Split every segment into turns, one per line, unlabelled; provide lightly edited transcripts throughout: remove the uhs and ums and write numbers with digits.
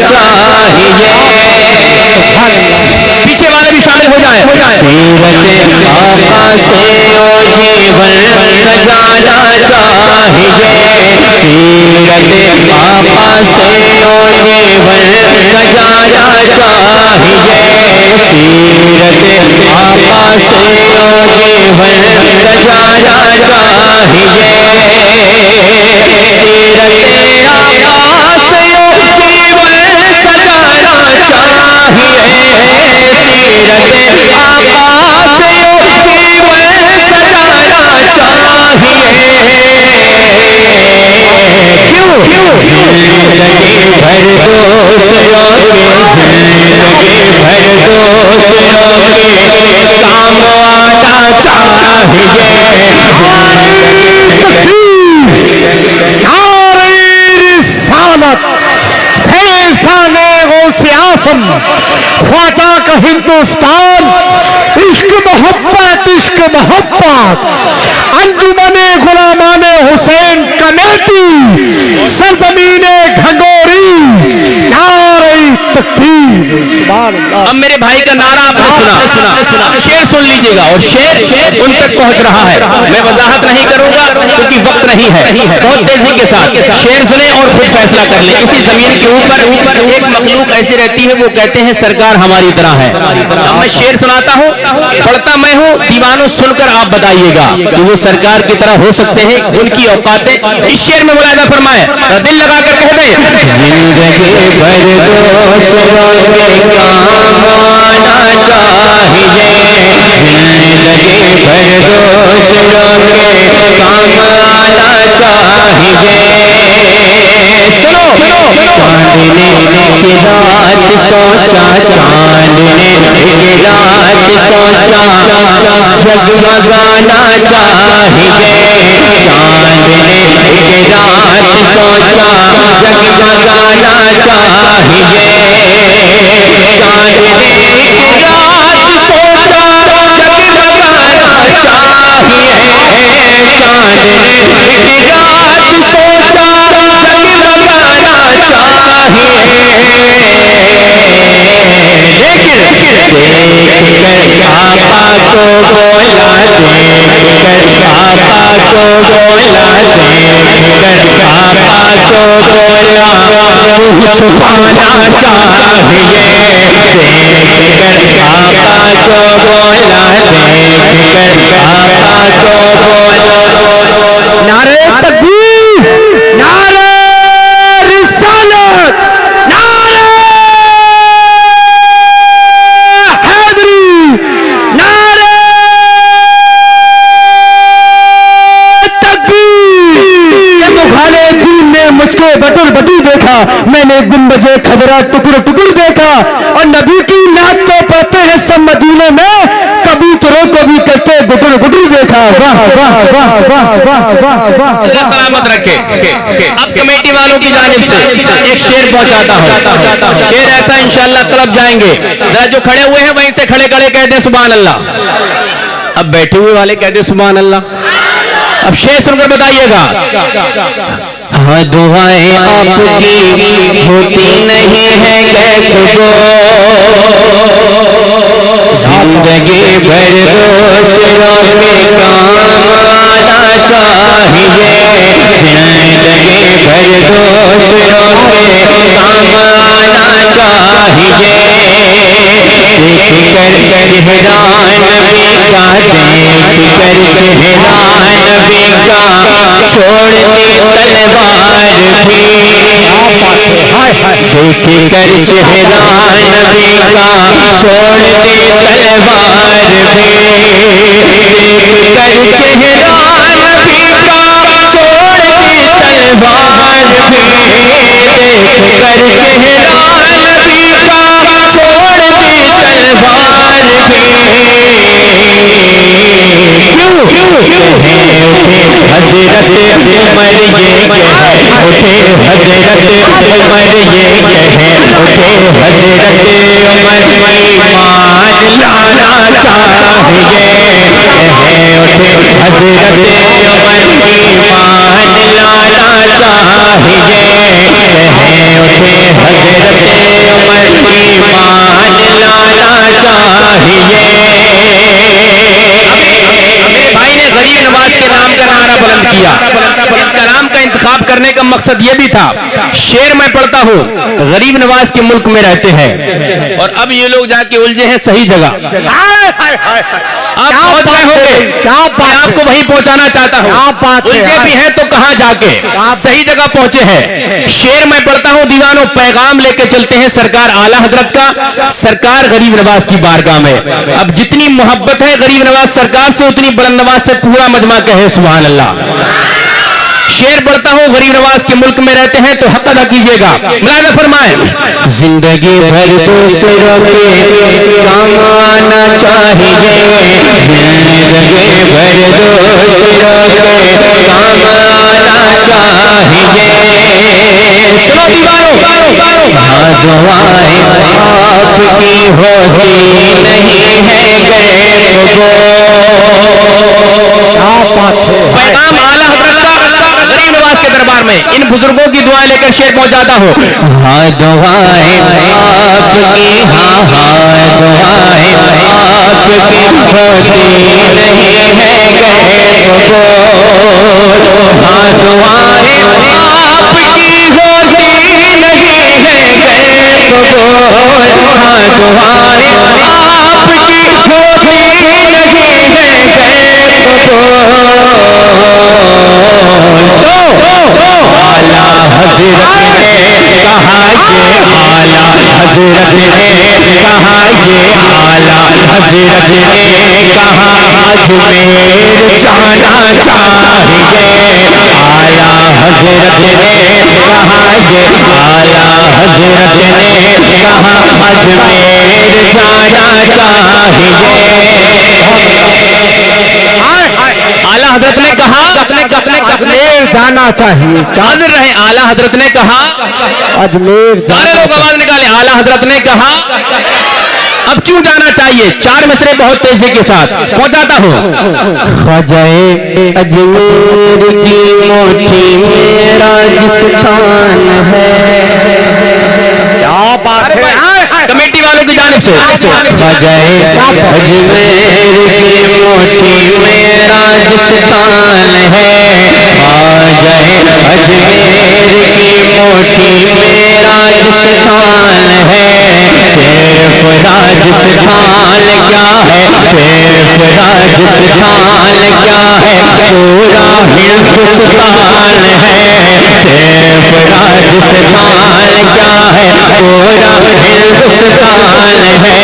چاہیے. پیچھے والے بھی شامل ہو جائیں. سیرت آقا سے او جیون سجانا چاہیے. سیرت آقا سے او جیون سجانا چاہیے. سیرت آقا سے او جیون سجانا چاہیے. سیرت آقا سے او جیون سجانا چاہیے. سیرت آقا سے او جیون سجانا چاہیے. کیوں؟ زندگی بھر دوسروں کے زندگی بھر دوسروں کے کام آنا چاہیے.
رسالت فیضان غوث اعظم خواجہ کا ہندوستان. عشق محبت عشق محبت انجمن غلامان حسین کمیٹی سرزمین گھنگوری. نعرہ تکبیر.
اب میرے بھائی کا نعرہ آپ نے سنا. شعر سن لیجئے گا اور شعر ان تک پہنچ رہا ہے. میں وضاحت نہیں کروں گا کیونکہ وقت نہیں ہے. بہت تیزی کے ساتھ شعر سنیں اور خود فیصلہ کر لیں. اسی زمین کے اوپر ایک مخلوق ایسی رہتی ہے وہ کہتے ہیں سرکار ہماری طرح ہے. اب میں شعر سناتا ہوں, پڑھتا میں ہوں, دیوانوں سن کر آپ بتائیے گا کہ وہ سرکار کی طرح ہو سکتے ہیں. ان کی اوقاتیں اس شعر میں ملاحظہ فرمائیں, دل لگا کر کہہ دیں. زندگی بھر دوسروں کے کام آنا چاہیے. زندگی بھر دوسروں کے کام آنا چاہیے. سنو, چاندنے کی رات سوچا, چاندنے کی رات سوچا جگمگانا چاہیے. چاندنے کی رات سوچا جگمگانا چاہیے. چاندنے کی رات سوچا جگمگانا چاہیے. چاندنے کی رات سوچا جگمگانا چاہیے. آقا کو بولا دیکھ کر, آقا کو بولا دیکھ کر, آقا کو بولا منہ چھپانا چاہیے. دیکھ کر آقا کو بولا دیکھ کر, آقا کو بولا. نعرہ تکبیر, نعرہ رسالت, نعرہ بٹر بٹو دیکھا. میں نے گنبدے خضرا ٹکڑ ٹکڑ دیکھا. اور نبی کی نعت کو پڑھتے ہیں سب مدینے میں, کبھی ترو کبھی کرتے گٹر گٹر دیکھا. واہ واہ واہ واہ واہ واہ. اللہ سلامت رکھے. اب کمیٹی والوں کی جانب سے ایک شعر پہنچاتا ہوں. شعر ایسا انشاءاللہ طلب جائیں گے. جو کھڑے ہوئے ہیں وہیں سے کھڑے کھڑے کہتے ہیں سبحان اللہ. اب بیٹھے ہوئے والے کہتے ہیں سبحان اللہ. اب شعر سن کر بتائیے گا. ہاں دعائیں آپ کی ہوتی نہیں ہے غیب کو, زندگی بھر دوسروں کے کام آنا چاہیے. زندگی بھر دوسروں کے کام آنا چاہیے. دیکھ کر چہرہ نبی کا, دیکھ کر چہرہ نبی کا چھوڑتے تلوار بھی. دیکھ کر چہرہ نبی کا چھوڑتے تلوار بھی. دیکھ کر چہرہ نبی کا چھوڑتے تلوار بھی. دیکھ کر چہرہ نبی کا چھوڑتے تلوار بھی. کیوں حضرت عمر یہ کہے, اٹھے حضرت عمر یہ کہے, اٹھے حضرت عمر ایمان لانا چاہیے. اٹھے حضرت عمر ایمان لانا چاہیے. اٹھے حضرت میرے بھائی نے غریب نواز کے نام کا نعرہ بلند کیا. اس کلام کا انتخاب کرنے کا مقصد یہ بھی تھا. شعر میں پڑھتا ہوں غریب نواز کے ملک میں رہتے ہیں, اور اب یہ لوگ جا کے الجھے ہیں صحیح جگہ. آپ پہنچ گئے ہوں گے, میں آپ کو وہیں پہنچانا چاہتا ہوں. الجھے بھی ہیں تو کہاں جا کے صحیح جگہ پہنچے ہیں. شعر میں پڑھتا ہوں دیوانوں پیغام لے کے چلتے ہیں سرکار اعلیٰ حضرت کا, سرکار غریب نواز کی بارگاہ میں. اب جتنی محبت ہے غریب نواز سرکار سے اتنی بلند نواز سے پورا مجمع کہے سبحان اللہ. شعر پڑھتا ہوں غریب نواز کے ملک میں رہتے ہیں تو حق ادا کیجیے گا. ملاحظہ فرمائیں.
زندگی بھر دوسروں کے کام آنا چاہیے, زندگی بھر دوسروں کے کام آنا چاہیے.
سنو دیوانوں,
ہاں دعائیں آپ کی ہوتی نہیں ہے غیب کو.
پیغام اعلیٰ حضرت کا غریب نواز کے دربار میں ان بزرگوں کی دعائیں لے کر شعر پہنچاتا ہوں.
ہاں دعائیں آپ کی, ہاں دعائیں آپ کی ہوتی نہیں ہے غیب کو. ہاں دعائیں آپ کی ہوتی نہیں ہے غیب کو. ہاں دعائیں آپ کی ہوتی نہیں ہے غیب کو. اعلیٰ حضرت نے کہا یہ, اعلیٰ حضرت نے کہا یہ, اعلیٰ حضرت نے کہا اجمیر جانا چاہیے. اعلیٰ حضرت نے کہا یہ, اعلیٰ حضرت نے کہا اجمیر جانا چاہیے.
اعلیٰ حضرت نے کہا
اجمیر جانا چاہیے.
حاضر رہے. اعلیٰ حضرت نے کہا,
اجمیر
سارے لوگ آواز نکالے. اعلیٰ حضرت نے کہا اب کیوں جانا چاہیے. 4 مصرے بہت تیزی کے ساتھ پہنچاتا ہوں.
خواجہ اجمیر کی موٹی میرا جستان ہے.
کیا بات ہے.
کمیٹی والوں کی جانب سے
خواجہ اجمیر کی موٹی میرا جستان ہے. خواجہ اجمیر کی موٹی میرا جستان ہے. صرف راجستھان کیا ہے, صرف راجستھان کیا ہے, پورا ہندوستان ہے. صرف راجستھان کیا ہے, پورا ہندوستان ہے.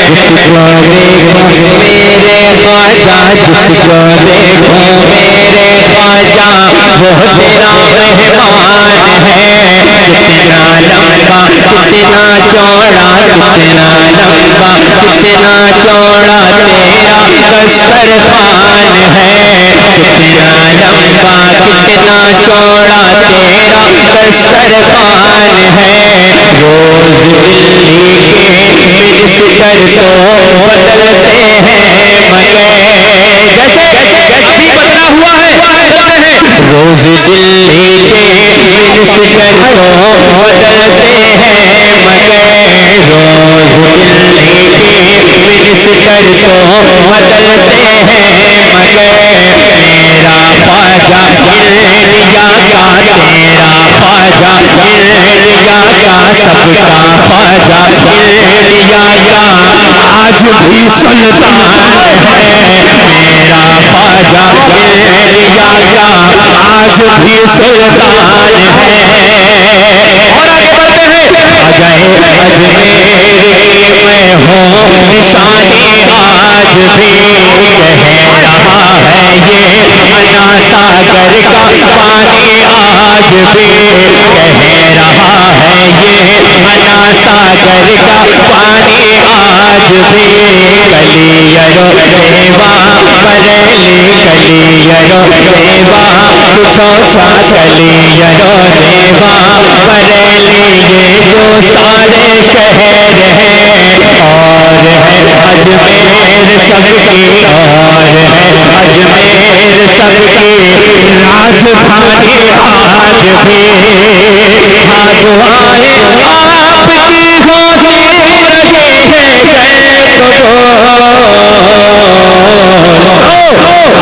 جس کو دیکھو میرے خواجہ, جس کو دیکھو میرے خواجہ, وہ تیرا مہمان ہے. کتنا لمبا کتنا چوڑا, کتنا لمبا کتنا چوڑا تیرا دسترخوان ہے. کتنا لمبا کتنا چوڑا تیرا دسترخوان ہے. روز دلی کے منسٹر تو بدلتے ہیں مگر جیسے
ابھی بدلا ہوا ہے. چلتے ہیں.
روز دلی کے منسٹر تو بدلتے ہیں مگر, روز دلی کے منسٹر تو بدلتے ہیں مگر. میرا خواجہ انڈیا کا, تیرا خواجہ انڈیا کا, سب کا خواجہ انڈیا کا آج بھی سلطان ہے. میرا خواجہ انڈیا کا آج بھی سلطان ہے.
اور آگے بڑھتے ہیں.
خواجہ اجمیر کی میں ہوں نشانی, آج بھی کہہ رہا ہے یہ انا ساگر کا پانی. آج بھی کہہ رہا ہے یہ انا ساگر کا پانی. آج بھی کلیرو ریوا بریلی, کلیرو ریوا چھوچا, کلیرو ریوا بریلی, یہ جو سارے شہر ہیں. اور ہے اجمیر سب کی, اور ہے اجمیر سب کی راجدھانی. آج بھی ہاں دعائیں آپ کی ہوتی رہی ہے.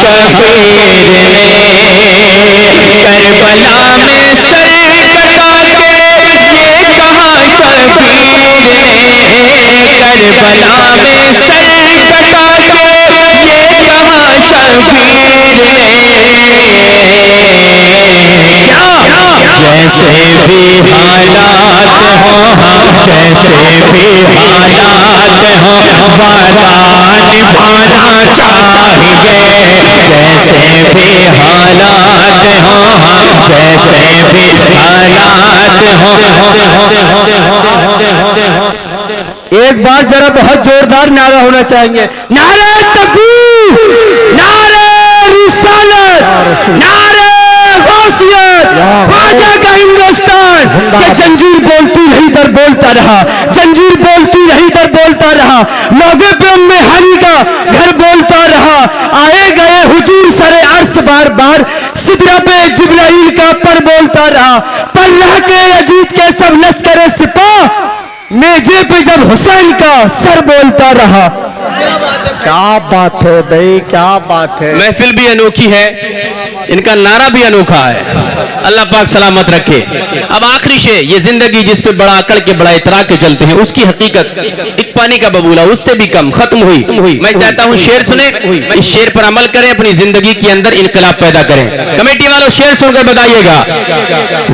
شبیر نے کربلا میں سر کٹا کے یہ کہا شبیر نے کربلا میں سر کٹا کے یہ کہا شبیر نے جیسے بھی حالات ہوں جیسے بھی حالات ہوں وعدہ نبھانا چاہیے جیسے بھی حالات ہوں جیسے بھی حالات ہوں
ایک بار ذرا بہت زوردار نعرہ ہونا چاہیے. نعرہ تکبیر، نعرہ رسالت، نعرہ غوثیت، خواجہ کا ہندوستان. کہ جنجیر بولتی رہی در بولتا رہا، جنجیر بولتی رہی در بولتا رہا، موقع پہ ام ہانی کا گھر بولتا رہا. آئے گئے حضور سر عرص بار بار، سدرہ پہ جبرائیل کا پر بولتا رہا. پر رہ کے یزید کے سب لشکر سپاہ، میجے پہ جب حسین کا سر بولتا رہا.
کیا بات ہے بھائی، کیا بات ہے.
محفل بھی انوکھی ہے، ان کا نعرہ بھی انوکھا ہے. اللہ پاک سلامت رکھے. اب آخری شے، یہ زندگی جس پہ بڑا عقل کے بڑا اطراع کے چلتے ہیں، اس کی حقیقت ایک پانی کا ببولا، اس سے بھی کم ختم ہوئی. میں چاہتا ہوں شعر سنیں، اس شعر پر عمل کریں، اپنی زندگی کے اندر انقلاب پیدا کریں. کمیٹی والوں شعر سن کر بتائیے گا.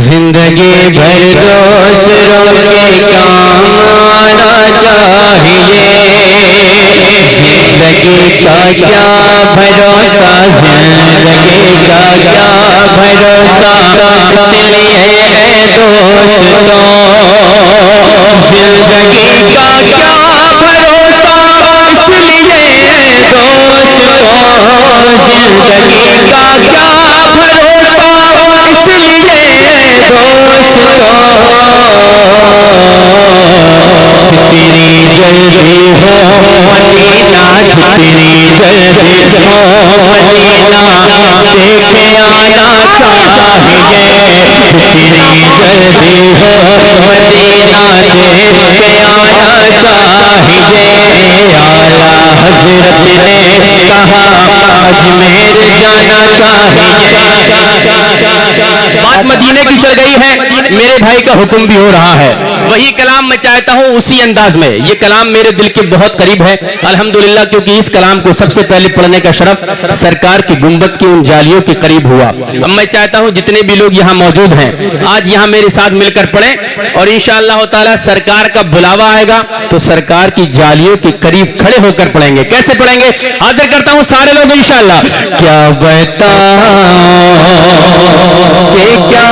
زندگی بھر دوسروں کے کام آنا چاہیے زندگی کا کیا بھروسہ زندگی کا کیا بھروسہ اس لیے اے دوستوں زندگی کا کیا بھروسہ اس لیے اے دوستوں زندگی کا کیا بھروسہ اس لیے اے دوستوں جتنی جلدی ہو مدینہ جتنی جلدی ہو مدینہ دیکھے آنا چاہیے جتنی جلدی ہو مدینہ دیکھے آنا چاہیے. اعلیٰ حضرت نے کہا اجمیر جانا چاہیے.
بات مدینے کی چل گئی ہے، میرے بھائی کا حکم بھی ہو رہا ہے. وہی کلام میں چاہتا ہوں اسی انداز میں. یہ کلام میرے دل کے بہت قریب ہے الحمدللہ، کیونکہ اس کلام کو سب سے پہلے پڑھنے کا شرف سرکار کی گنبد کی ان جالیوں کے قریب ہوا. اب میں چاہتا ہوں جتنے بھی لوگ یہاں موجود ہیں آج یہاں میرے ساتھ مل کر پڑھیں، اور انشاءاللہ تعالی سرکار کا بلاوا آئے گا تو سرکار کی جالیوں کے قریب کھڑے ہو کر پڑھیں گے. کیسے پڑھیں گے؟ حاضر کرتا ہوں سارے لوگ انشاءاللہ.
کیا بتاؤں کہ کیا